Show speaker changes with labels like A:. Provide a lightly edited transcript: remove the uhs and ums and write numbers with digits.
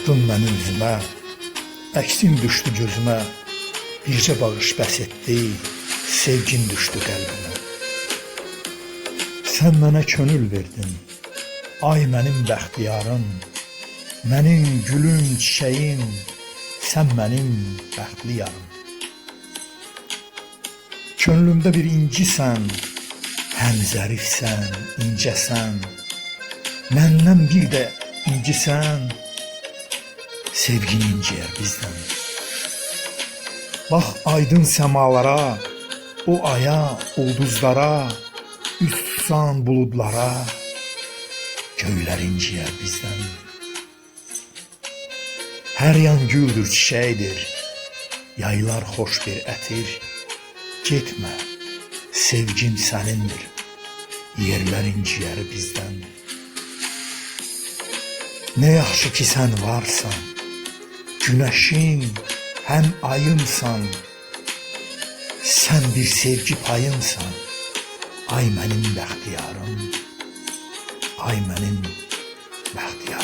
A: Baxdın məni üzümə, əksin düşdü gözümə, bircə bağış bəs etdi, sevgin düşdü qəlbimə. Sən mənə könül verdin, ay mənim bəxtiyarım, mənim gülüm, çiçəyim, sən mənim bəxtli yarım. Könlümdə bir incisən, həm zərifsən, incəsən, məndən bir də incisən, sevgin inciyər bizdən. Bax aydın səmalara, o aya, ulduzlara, üst tutan buludlara, göylər inciyər bizdən. Hər yan güldür, çiçəkdir, yaylar xoş bir ətir. Getmə, sevgim sənindir, yerlər inciyər bizdən. Nə yaxşı ki sən varsan, günəşim, həm ayımsan, sən bir sevgi payımsan, ay mənim bəxtiyarım, ay mənim bəxtiyarım.